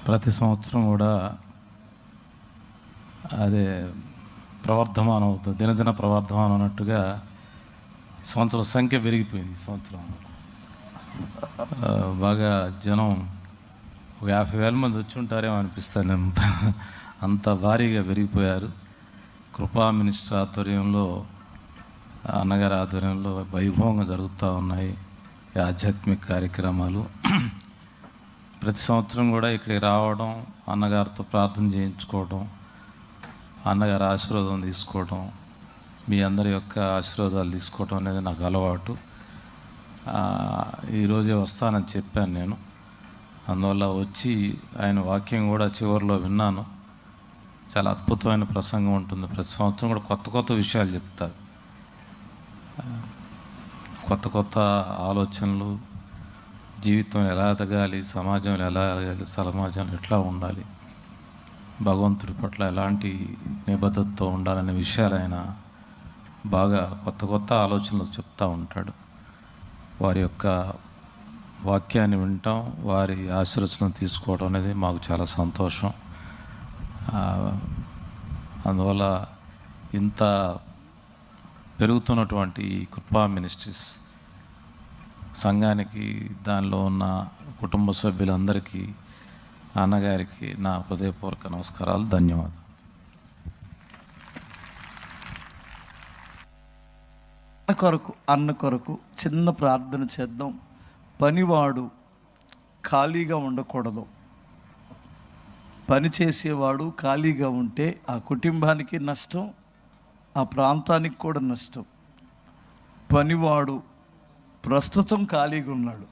ప్రతి సంవత్సరం కూడా అదే ప్రవర్ధమానం అవుతుంది, దినదిన ప్రవర్ధమానం అన్నట్టుగా సంవత్సరం సంఖ్య పెరిగిపోయింది. ఈ సంవత్సరం బాగా జనం ఒక 50,000 మంది వచ్చి ఉంటారేమో అనిపిస్తుంది. అంత భారీగా పెరిగిపోయారు. కృపా మినిస్టర్ ఆధ్వర్యంలో, అన్నగారి ఆధ్వర్యంలో వైభవంగా జరుగుతూ ఉన్నాయి ఈ ఆధ్యాత్మిక కార్యక్రమాలు. ప్రతి సంవత్సరం కూడా ఇక్కడికి రావడం, అన్నగారితో ప్రార్థన చేయించుకోవడం, అన్నగారి ఆశీర్వాదం తీసుకోవడం, మీ అందరి యొక్క ఆశీర్వాదాలు తీసుకోవడం అనేది నాకు అలవాటు. ఈరోజే వస్తానని చెప్పాను నేను. అందువల్ల వచ్చి ఆయన వాక్యం కూడా చివరిలో విన్నాను. చాలా అద్భుతమైన ప్రసంగం ఉంటుంది. ప్రతి సంవత్సరం కూడా కొత్త కొత్త విషయాలు చెప్తారు, కొత్త కొత్త ఆలోచనలు, జీవితం ఎలా ఎదగాలి, సమాజంలో ఎలా ఎదగాలి, సమాజంలో ఎట్లా ఉండాలి, భగవంతుడి పట్ల ఎలాంటి నిబద్ధతతో ఉండాలనే విషయాలు ఆయన బాగా కొత్త కొత్త ఆలోచనలు చెప్తూ ఉంటాడు. వారి యొక్క వాక్యాన్ని వినటం, వారి ఆశీర్వచనం తీసుకోవడం అనేది మాకు చాలా సంతోషం. అందువల్ల ఇంత పెరుగుతున్నటువంటి ఈ కృపా మినిస్ట్రీస్ సంఘానికి, దానిలో ఉన్న కుటుంబ సభ్యులందరికీ, అన్నగారికి నా హృదయపూర్వక నమస్కారాలు, ధన్యవాదాలు. అన్న కొరకు చిన్న ప్రార్థన చేద్దాం. పనివాడు ఖాళీగా ఉండకూడదు. పని చేసేవాడు ఖాళీగా ఉంటే ఆ కుటుంబానికి నష్టం, ఆ ప్రాంతానికి కూడా నష్టం. పనివాడు ప్రస్తుతం ఖాళీగా ఉన్నాడు.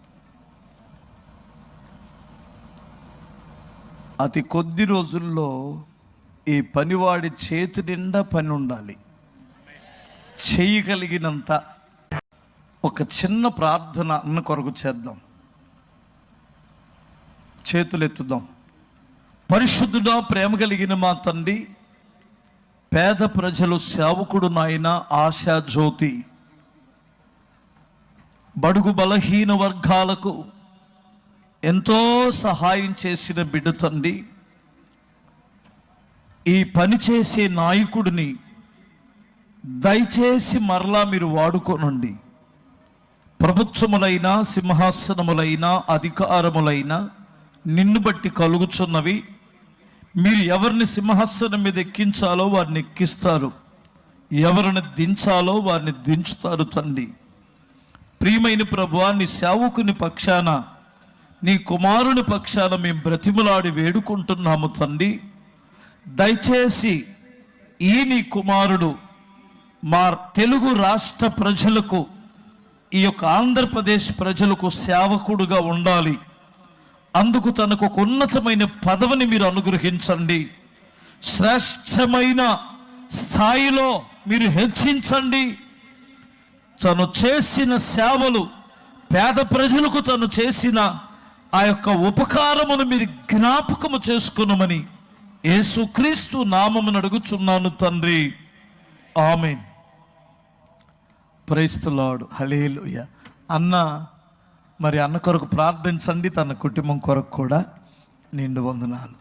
అతి కొద్ది రోజుల్లో ఈ పనివాడి చేతి నిండా పని ఉండాలి. చేయగలిగినంత ఒక చిన్న ప్రార్థన అన్న కొరకు చేద్దాం. చేతులు ఎత్తుదాం. పరిశుద్ధుడా, ప్రేమ కలిగిన మా తండ్రి, పేద ప్రజలు సేవకుడు నాయన, ఆశా జ్యోతి, బడుగు బలహీన వర్గాలకు ఎంతో సహాయం చేసిన బిడ్డ తండ్రి, ఈ పని చేసే నాయకుడిని దయచేసి మరలా మీరు వాడుకోనండి. ప్రభుత్వములైనా, సింహాసనములైనా, అధికారములైనా నిన్ను బట్టి కలుగుచున్నవి. మీరు ఎవరిని సింహాసనం మీద ఎక్కించాలో వారిని ఎక్కిస్తారు, ఎవరిని దించాలో వారిని దించుతారు తండ్రి. ప్రియమైన ప్రభువా, నీ సేవకుని పక్షాన, నీ కుమారుని పక్షాన మేము బ్రతిమలాడి వేడుకుంటున్నాము తండ్రి. దయచేసి ఈ నీ కుమారుడు మా తెలుగు రాష్ట్ర ప్రజలకు, ఈ యొక్క ఆంధ్రప్రదేశ్ ప్రజలకు సేవకుడుగా ఉండాలి. అందుకు తనకు ఒక ఉన్నతమైన పదవిని మీరు అనుగ్రహించండి. శ్రేష్టమైన స్థాయిలో మీరు హెచ్చించండి. తను చేసిన సేవలు, పేద ప్రజలకు తను చేసిన ఆ యొక్క ఉపకారమును మీరు జ్ఞాపకము చేసుకున్నామని యేసుక్రీస్తు నామమును అడుగుచున్నాను తండ్రి, ఆమేన్. ప్రైజ్ ది లార్డ్, హల్లెలూయా. అన్న మరి అన్న కొరకు ప్రార్థించండి, తన కుటుంబం కొరకు కూడా నిండు వందనాలు.